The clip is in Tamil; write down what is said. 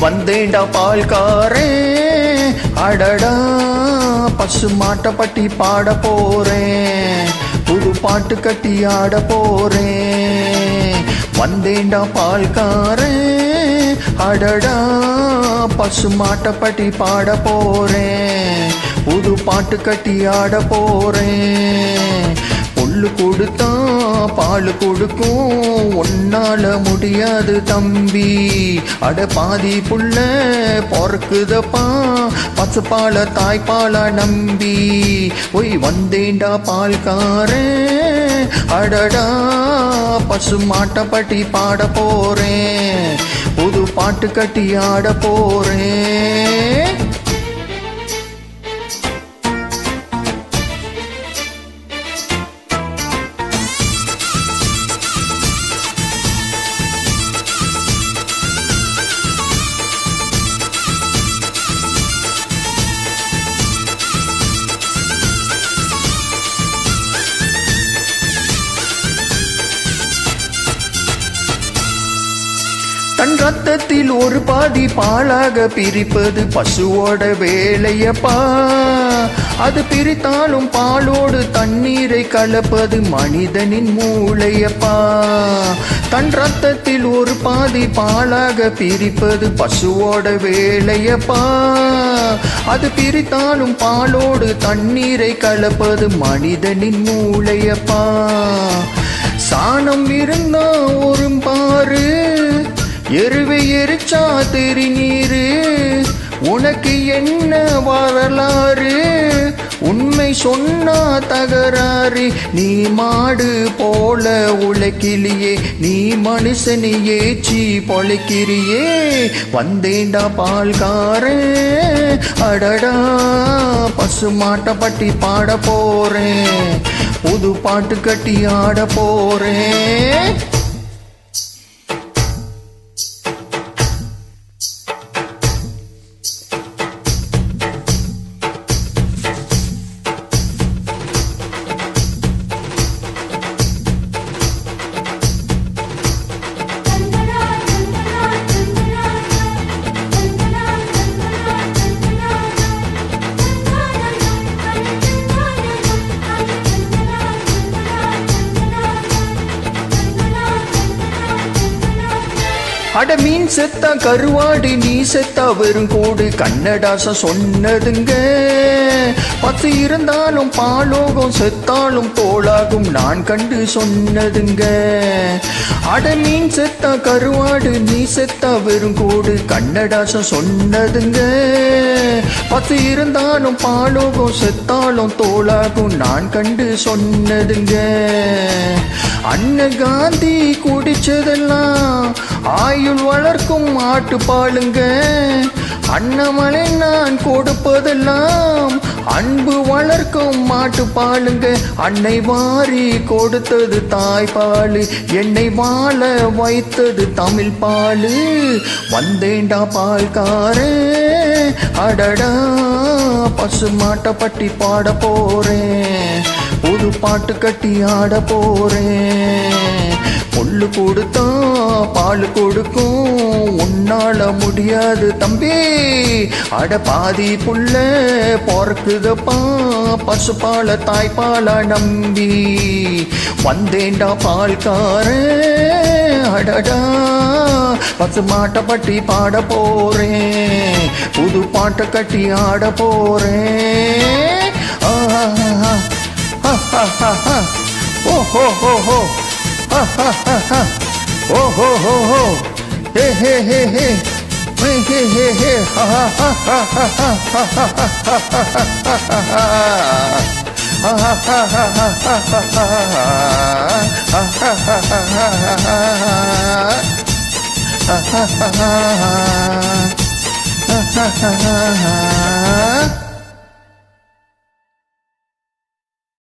வந்தேண்டா பால்காரன், அடடா பசு மாட்டை பட்டி பாட போறேன், புது பாட்டு கட்டி ஆட போறேன். வந்தேண்டா பால்காரன், அடடா பசு மாட்டை பட்டி பாட போறேன், புது பாட்டு கட்டி ஆட போறேன். புல்லு கொடுத்தா பால் கொடுக்கும், ஒன்னால முடியாது தம்பி, அட பாதி புள்ள பொறுக்குதப்பா பசுப்பால தாய்ப்பால நம்பி. ஒய் வந்தேண்டா பால்காரன், அடடா பசு மாட்டை பட்டி பாட போறேன், புது பாட்டு கட்டி ஆட போறேன். தன் ரத்தத்தில் ஒரு பாதி பாலாக பிரிப்பது பசுவோட வேலையப்பா, அது பிரித்தாலும் பாலோடு தண்ணீரை கலப்பது மனிதனின் மூளையப்பா. தன் ரத்தத்தில் ஒரு பாதி பாலாக பிரிப்பது பசுவோட வேலையப்பா, அது பிரித்தாலும் பாலோடு தண்ணீரை கலப்பது மனிதனின் மூளையப்பா. சாணம் இருந்தா ஒரு பாரு, எருவை எரிச்சா தெரி நீரு, உனக்கு என்ன வரலாறு, உண்மை சொன்னா தகராறு. நீ மாடு போல உழைக்கிலியே, நீ மனுஷனை ஏச்சி பொழைக்கிறியே. வந்தேண்டா பால்காரன், அடடா பசு மாட்டை பட்டி பாட போறேன், புது பாட்டு கட்டி ஆட போறேன். அட மீன் செத்தா கருவாடு, நீ செத்தா வெறும் கூடு, கண்ணதாசன் சொன்னதுங்க. 10 இருந்தாலும் பாலோகம், செத்தாலும் தோளாகும், நான் கண்டு சொன்னதுங்க. அட மீன் செத்தா கருவாடு, நீ செத்தா வெறும் கூடு, கண்ணதாசன் சொன்னதுங்க. 10 இருந்தாலும் பாலோகம், செத்தாலும் தோளாகும், நான் கண்டு சொன்னதுங்க. அண்ணன் காந்தி குடிச்சதெல்லாம் ஆயுள் வளர்க்கும் ஆட்டு பாலுங்க, அண்ணமலை நான் கொடுப்பதெல்லாம் அன்பு வளர்க்கும் மாட்டு பாலுங்க. அன்னை வாரி கொடுத்தது தாய்ப்பாலு, என்னை வாழ வைத்தது தமிழ் பாலு. வந்தேண்டா பால்காரன், அடடா பசு மாட்டை பட்டி பாட போறேன், புது பாட்டு கட்டி ஆட போறேன். புல்லு கொடுத்தா பால் கொடுக்கும், உன்னால முடியாது தம்பி, அட பாதி புள்ள பொறுக்குதப்பா பசுப்பால தாய்ப்பால நம்பி. வந்தேண்டா பால்காரன், அடடா பசு மாட்டை பட்டி பாட போறேன், புது பாட்டை கட்டி ஆட போறேன். ஓஹோ ஹோ ஹோ, ஓஹோ ஹோ ஹோ, ஹே ஹே ஹே ஹே, ஹே ஹே ஹே ஹே, ஹா ஹா ஹா ஹா ஹா ஹா ஹா ஹா ஹா ஹா.